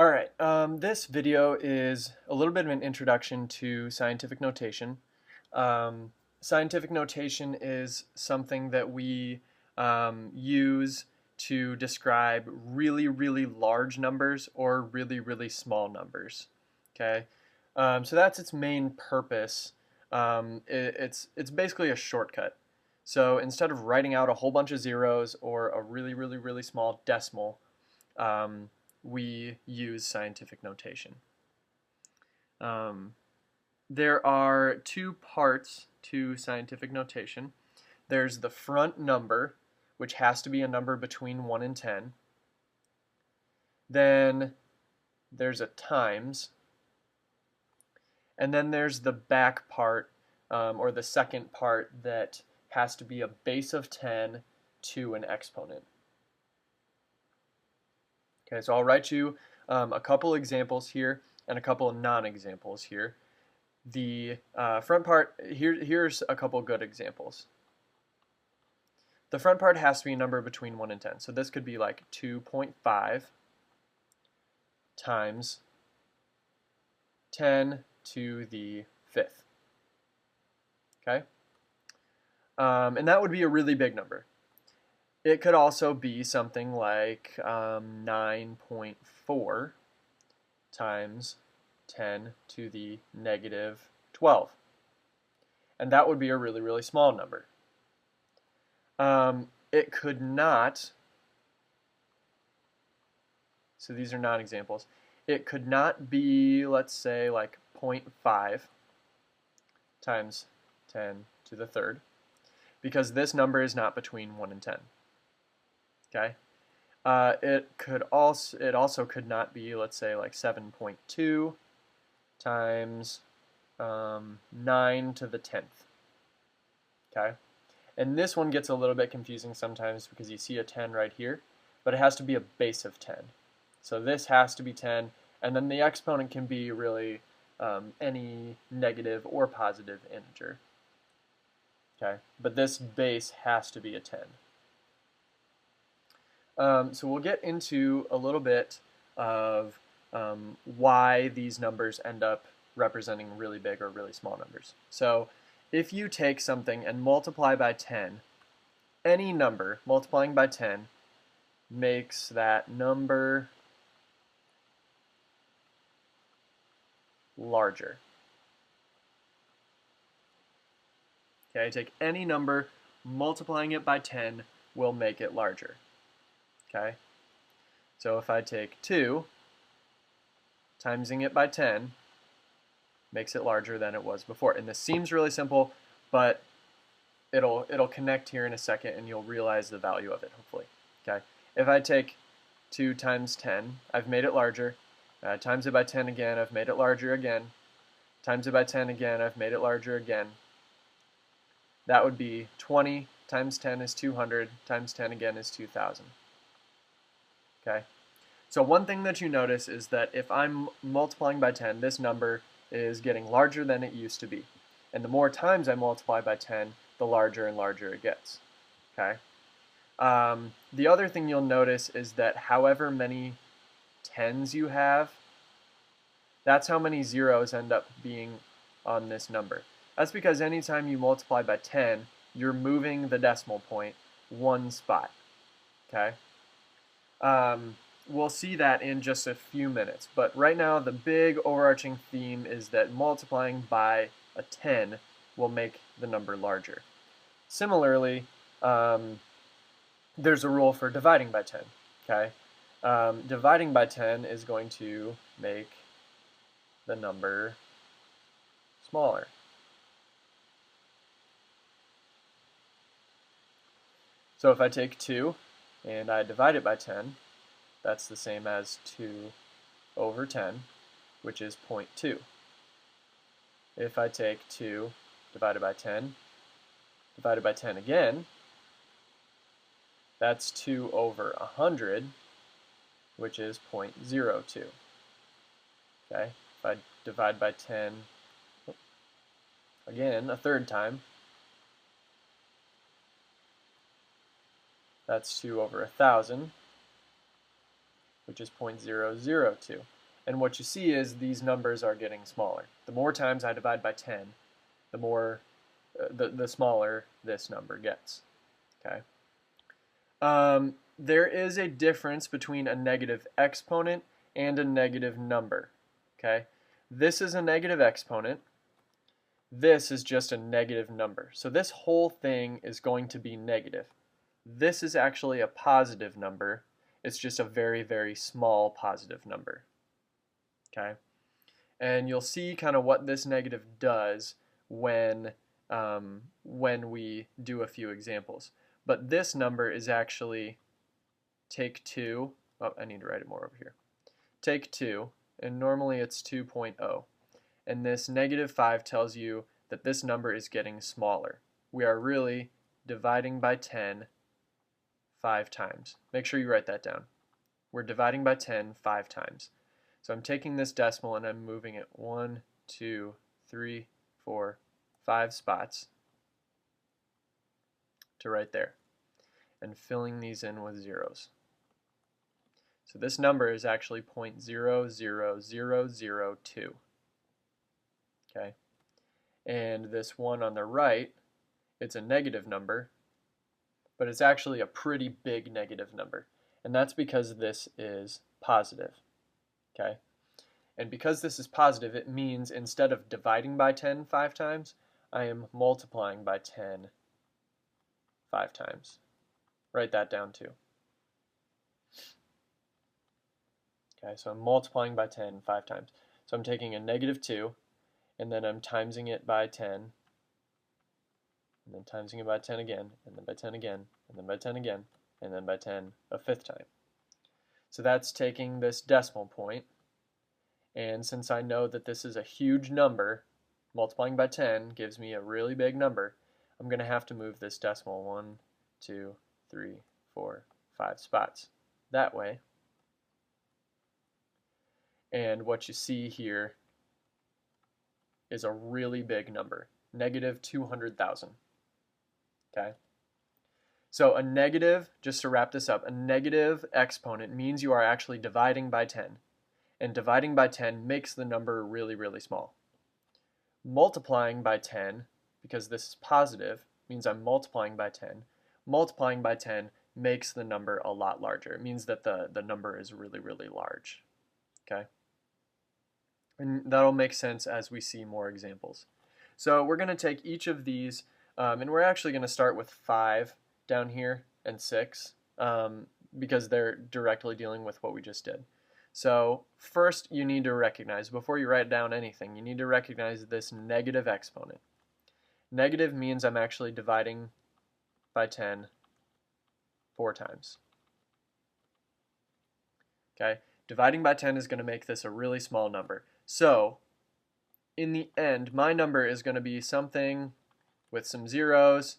Alright, this video is a little bit of an introduction to scientific notation. Um, Scientific notation is something that we use to describe really, really large numbers or really, really small numbers. Okay, so that's its main purpose. It's basically a shortcut. So instead of writing out a whole bunch of zeros or a really, really, really small decimal, um, we use scientific notation. Um, there are two parts to scientific notation. There's the front number, which has to be a number between 1 and 10. Then there's a times. And then there's the back part, or the second part, that has to be a base of 10 to an exponent. Okay, so I'll write you a couple examples here and a couple of non-examples here. The front part, here's a couple good examples. The front part has to be a number between 1 and 10. So this could be like 2.5 times 10 to the fifth. Okay? And that would be a really big number. It could also be something like 9.4 times 10 to the negative 12. And that would be a really, really small number. It could not, so these are non-examples, it could not be, let's say, like 0.5 times 10 to the third, because this number is not between 1 and 10. Okay? It also could not be, let's say, like 7.2 times 9 to the 10th. Okay? And this one gets a little bit confusing sometimes because you see a 10 right here, but it has to be a base of 10. So this has to be 10, and then the exponent can be really any negative or positive integer. Okay, but this base has to be a 10. So we'll get into a little bit of why these numbers end up representing really big or really small numbers. So if you take something and multiply by 10, any number multiplying by 10 makes that number larger. Okay, take any number, multiplying it by 10 will make it larger. Okay, so if I take 2, timesing it by 10 makes it larger than it was before. And this seems really simple, but it'll connect here in a second and you'll realize the value of it, hopefully. Okay, if I take 2 times 10, I've made it larger. Times it by 10 again, I've made it larger again. Times it by 10 again, I've made it larger again. That would be 20 times 10 is 200, times 10 again is 2,000. Okay, so one thing that you notice is that if I'm multiplying by 10, this number is getting larger than it used to be. And the more times I multiply by 10, the larger and larger it gets. Okay. The other thing you'll notice is that however many tens you have, that's how many zeros end up being on this number. That's because anytime you multiply by 10, you're moving the decimal point one spot. Okay? We'll see that in just a few minutes, but right now the big overarching theme is that multiplying by a 10 will make the number larger. Similarly, there's a rule for dividing by 10. Okay, dividing by 10 is going to make the number smaller. So if I take 2 and I divide it by 10, that's the same as 2 over 10, which is 0.2. If I take 2 divided by 10, divided by 10 again, that's 2 over 100, which is 0.02. Okay, if I divide by 10 again a third time, that's 2 over 1,000, which is 0.002. And what you see is these numbers are getting smaller. The more times I divide by 10, the more the smaller this number gets. Okay. There is a difference between a negative exponent and a negative number. Okay. This is a negative exponent. This is just a negative number. So this whole thing is going to be negative. This is actually a positive number. It's just a very, very small positive number. Okay? And you'll see kind of what this negative does when we do a few examples. But this number is actually, take 2, oh, I need to write it more over here. Take 2, and normally it's 2.0. And this negative 5 tells you that this number is getting smaller. We are really dividing by 10 5 times. Make sure you write that down. We're dividing by 10 5 times. So I'm taking this decimal and I'm moving it 1, 2, 3, 4, 5 spots to right there, and filling these in with zeros. So this number is actually 0.00002. Okay, and this one on the right, it's a negative number, but it's actually a pretty big negative number, and that's because this is positive. Okay, and because this is positive, it means instead of dividing by 10 5 times, I am multiplying by 10 5 times. Write that down too. Okay, so I'm multiplying by 10 5 times. So I'm taking a negative 2, and then I'm timesing it by 10, and then timesing it by 10 again, and then by 10 again, and then by 10 again, and then by 10 a 5th time. So that's taking this decimal point, and since I know that this is a huge number, multiplying by 10 gives me a really big number, I'm going to have to move this decimal 1, 2, 3, 4, 5 spots that way. And what you see here is a really big number, negative 200,000. Okay? So a negative, just to wrap this up, a negative exponent means you are actually dividing by 10. And dividing by 10 makes the number really, really small. Multiplying by 10, because this is positive, means I'm multiplying by 10. Multiplying by 10 makes the number a lot larger. It means that the number is really, really large. Okay? And that'll make sense as we see more examples. So we're going to take each of these, and we're actually going to start with 5 down here and 6, because they're directly dealing with what we just did. So first you need to recognize, before you write down anything, you need to recognize this negative exponent. Negative means I'm actually dividing by 10 4 times. Okay? Dividing by 10 is going to make this a really small number. So, in the end, my number is going to be something with some zeros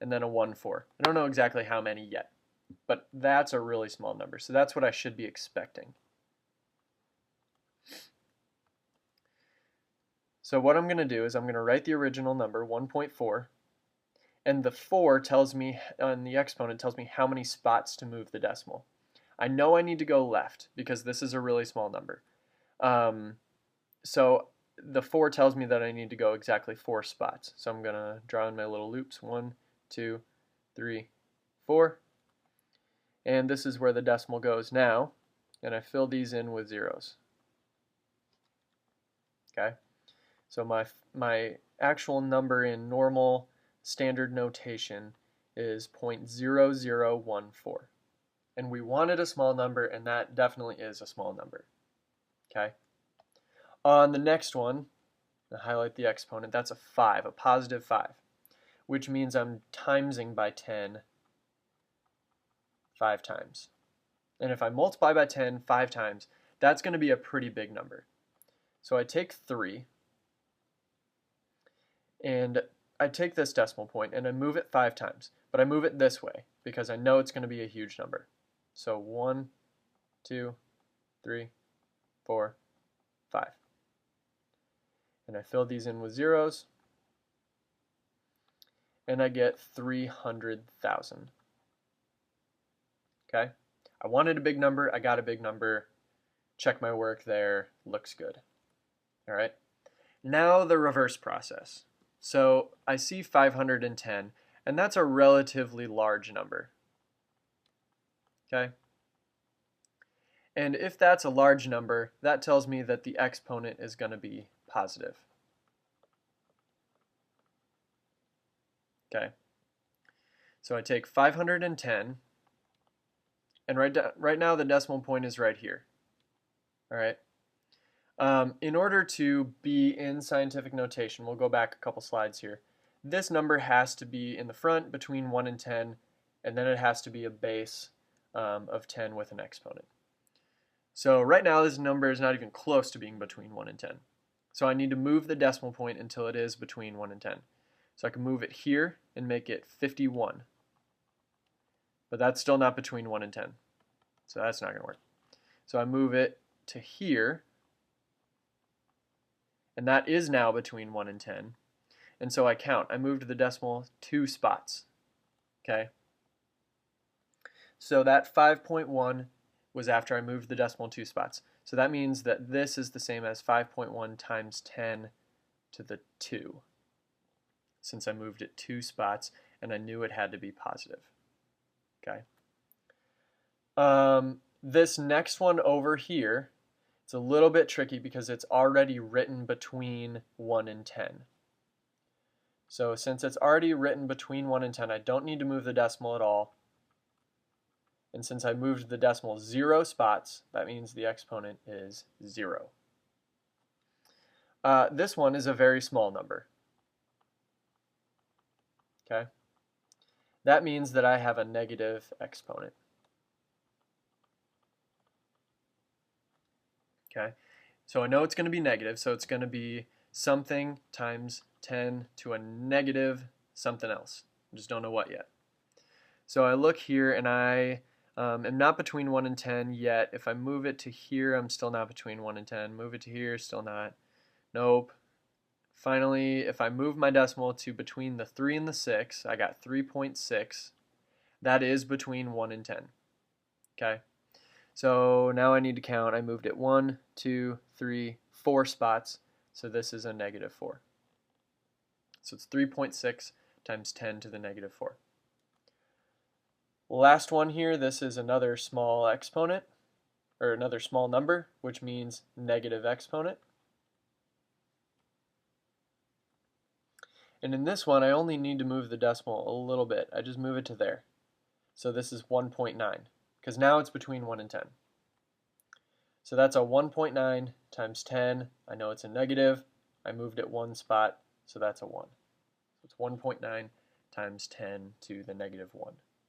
and then a 1, 4. I don't know exactly how many yet, but that's a really small number. So that's what I should be expecting. So what I'm going to do is I'm going to write the original number, 1.4, and the 4 tells me, and the exponent tells me how many spots to move the decimal. I know I need to go left because this is a really small number. So the 4 tells me that I need to go exactly 4 spots. So I'm going to draw in my little loops, 1, 2, 3, 4. And this is where the decimal goes now, and I fill these in with zeros. Okay? So my actual number in normal standard notation is 0.0014. And we wanted a small number, and that definitely is a small number. Okay? On the next one, I highlight the exponent, that's a 5, a positive 5, which means I'm timesing by 10 5 times. And if I multiply by 10 5 times, that's going to be a pretty big number. So I take 3, and I take this decimal point and I move it 5 times, but I move it this way because I know it's going to be a huge number. So 1, 2, 3, 4, 5. And I fill these in with zeros, and I get 300,000. Okay? I wanted a big number, I got a big number, check my work there, looks good. All right. Now the reverse process. So I see 510, and that's a relatively large number. Okay? And if that's a large number, that tells me that the exponent is going to be positive. Okay? So I take 510, and right now the decimal point is right here. All right? In order to be in scientific notation, we'll go back a couple slides here. This number has to be in the front between 1 and 10, and then it has to be a base of 10 with an exponent. So right now this number is not even close to being between 1 and 10. So I need to move the decimal point until it is between 1 and 10. So I can move it here and make it 51. But that's still not between 1 and 10. So that's not going to work. So I move it to here, and that is now between 1 and 10. And so I count. I moved the decimal 2 spots. Okay? So that 5.1 was after I moved the decimal 2 spots. So that means that this is the same as 5.1 times 10 to the 2, since I moved it 2 spots and I knew it had to be positive. Okay. This next one over here, it's a little bit tricky because it's already written between 1 and 10. So since it's already written between 1 and 10, I don't need to move the decimal at all. And since I moved the decimal 0 spots, that means the exponent is 0. This one is a very small number. Okay? That means that I have a negative exponent. Okay? So I know it's going to be negative, so it's going to be something times 10 to a negative something else. I just don't know what yet. So I look here and I am not between 1 and 10 yet. If I move it to here, I'm still not between 1 and 10. Move it to here, still not. Nope. Finally, if I move my decimal to between the 3 and the 6, I got 3.6. That is between 1 and 10. Okay? So now I need to count. I moved it 1, 2, 3, 4 spots. So this is a negative 4. So it's 3.6 times 10 to the negative 4. Last one here, this is another small exponent, or another small number, which means negative exponent. And in this one, I only need to move the decimal a little bit. I just move it to there. So this is 1.9, because now it's between 1 and 10. So that's a 1.9 times 10. I know it's a negative. I moved it 1 spot, so that's a 1. So it's 1.9 times 10 to the negative 1.